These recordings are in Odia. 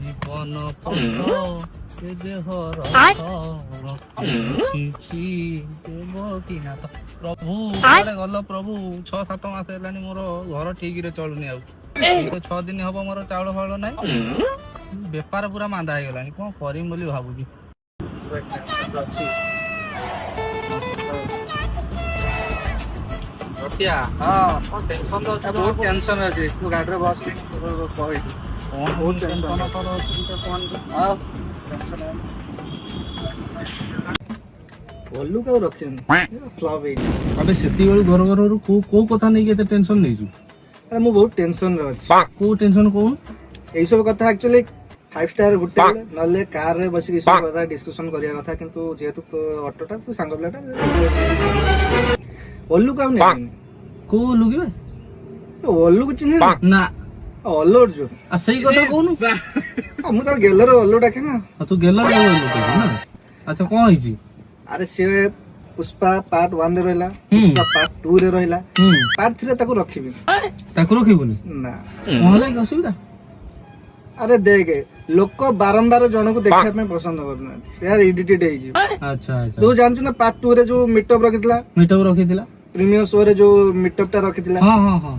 জীবন পথ দেহর দেবকীনাଥ ପ୍ରଭୁ କୁଆଡେ ଗଲ ପ୍ରଭୁ 6-7 ମାସ ହେଲାନି ମୋର ଘର ଠିକ ରେ ଚଳୁନି ଆଉ 6 ଦିନ ହବ ମୋର ଚାଉଳ ଫାଉଳ ନାହିଁ ବେପାର ପୁରା ମାନ୍ଦା ହେଇଗଲାଣି କଣ କରିବି ବୋଲି ଭାବୁଛି ବହୁତ ଟେନସନ ଅଛି ତୁ ଗାଡିରେ ବସ ଭଲୁ କାଉ ରଖିନି ଫ୍ଲପ୍ ହେଇଛି ଆବେ ସେତିକି ଘର ଘରରୁ କୋଉ କଥା ନେଇକି ଏତେ ଟେନସନ ନେଇଛୁ ଆରେ ମୁଁ ବହୁତ ଟେନସନରେ ଅଛି କୋଉ ଟେନସନ କହୁନୁ ଏଇ ସବୁ କଥା ଆକ୍ଚୁଆଲି 5 ଷ୍ଟାର ହୋଟେଲ ନହେଲେ କାର ରେ ବସିକି ସବୁ କଥା ଡିସ୍କସନ କରିବା କଥା କିନ୍ତୁ ଯେହେତୁ ତୋ ଅଟୋଟା ତୁ ସାଙ୍ଗ ପିଲାଟା ଓଲୁ କାଉ ନେଇନି କୋଉ ଲୁଗିବେ ଓଲୁକୁ ଚିହ୍ନି ନା ଅଲ୍ଲୁ ଅର୍ଜୁନ ସେଇ କଥା କହୁନୁ ମୁଁ ତ ଗେଲରେ ଓଲୁ ଡାକେ ନା ତୁ ଗେଲ ନା ଆଚ୍ଛା କଣ ହେଇଛି ଆରେ ସିଏ ପୁଷ୍ପା ପାର୍ଟ 1 ରେ ରହିଲା ପୁଷ୍ପା ପାର୍ଟ 2 ରେ ରହିଲା ପାର୍ଟ 3 ରେ ତାକୁ ରଖିବି ତାକୁ ରଖିବୁନି ନା କଣ ହେଲା କି ଅସୁବିଧା ଆରେ ଦେଖେ ଲୋକ ବାରମ୍ବାର ଜଣକୁ ଦେଖିବା ପାଇଁ ପସନ୍ଦ କରୁନାହାନ୍ତି यार ଇଡିଟେଡ ହେଇଯିବ ଆଚ୍ଛା ଆଚ୍ଛା ତୁ ଜାଣିଛୁ ନା ପାର୍ଟ 2 ରେ ଯୋଉ ମିଟଅପ୍ ରଖିଥିଲା ପ୍ରିମିୟମ ଶୋ ରେ ଯୋଉ ମିଟଅପ୍ ଟା ରଖିଥିଲା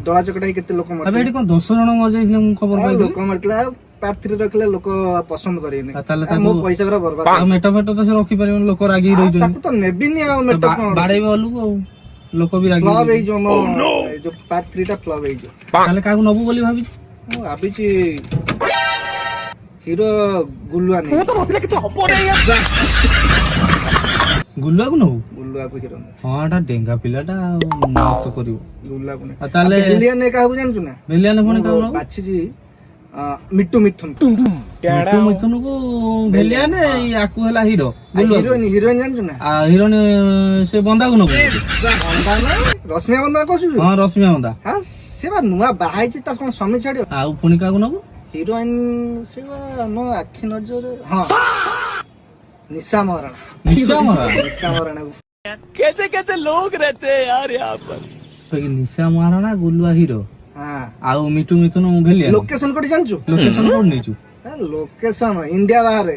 ଦଳା ଚକଟା ହେଇ କେତେ ଲୋକ ମରିଥିଲେ ଏଠି କଣ 10 ଜଣ ମରିଯାଇଥିଲେ ମୁଁ ଖବର ପାଇଲି ଲୋକ ମରିଥିଲା ପାର୍ଟ 3 ରଖିଲେ ଲୋକ ପସନ୍ଦ କରିବେନି ମୋ ପଇସା ପୁରା ବର୍ବାଦ ମେଟ ଫେଟ ତ ସେ ରଖି ପାରିବନି ଲୋକ ରାଗି ରହିଛନ୍ତି ତାକୁ ତ ନେବିନି ଆଉ ମେଟ ବାଡେଇବେ ଅଲୁକୁ ଆଉ ଲୋକ ବି ରାଗି ଫ୍ଲପ୍ ହେଇଯିବ ମୋ ଯୋଉ ପାର୍ଟ 3 ଟା ଫ୍ଲପ୍ ହେଇଯିବ ତାହେଲେ କାହାକୁ ନବୁ ବୋଲି ଭାବିଛୁ ମୁଁ ଭାବିଛି ହିରୋ ଗୁଲୁଆ ନେଇ ଗୁଲୁଆକୁ ନବୁ ଗୁଲୁଆକୁ ହିରୋ ହଁ ଏଟା ଡେଙ୍ଗା ପିଲାଟା ମସ୍ତ କରିବ ଗୁଲୁଆକୁ ନେଇ ତାହେଲେ ଭିଲିଆନ କାହାକୁ ଜାଣିଛୁ ନା ଭିଲିଆନ ପୁଣି କାହାକୁ ନବୁ ବାଛିଛି ମିଟୁ ମିଥୁନ ମିଥୁନକୁ ଭିଲିଆନ ୟାକୁ ହେଲା ହିରୋ ହିରୋଇନ ଜାଣିଛୁ ନା ହିରୋଇନ ସେ ବନ୍ଦାକୁ ନବୁ ରଶ୍ମିଆ ବନ୍ଦା କହୁଛୁ ହଁ ରଶ୍ମିଆ ବନ୍ଦା ସେ ବା ନୂଆ ବାହା ହେଇଛି ତାର କଣ ସ୍ୱାମୀ ଛାଡିବ ଆଉ ପୁଣି କାହାକୁ ନବୁ ହିରୋଇନ ସେ ବା ମୋ ଆଖି ନଜରରେ ହଁ निशा महाराणा कैसे कैसे लोग रहते हैं यार यहाँ पर निशा महाराणा गुलुआ हीरो हाँ आउ मिटू मिथुन भेलिया लोकेशन कोडी जानछु लोकेशन कोड नेचु लोकेशन इंडिया बाहर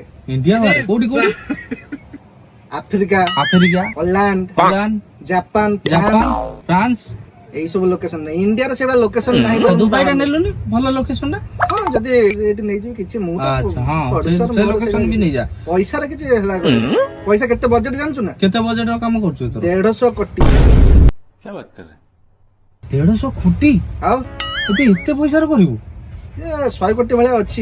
कोडी अफ्रीका हॉलैंड जापान फ्रांस এই সব লোকেশন নাই ইন্ডিয়া রে সেটা লোকেশন নাই দুবাই রে নেলুনি ভালো লোকেশন না হ্যাঁ যদি এটি নেই যাই কিছু মু আচ্ছা হ্যাঁ সে লোকেশন भी नहीं जा পয়সা রে কিছু হেলা পয়সা কেতে বজেট জানছু না কেতে বজেট র কাম করছু তো 150 কোটি क्या बात कर रहे 150 কোটি ଆଉ এতে পয়সা র করিবু ଏ 100 କୋଟି ଭଳିଆ ଅଛି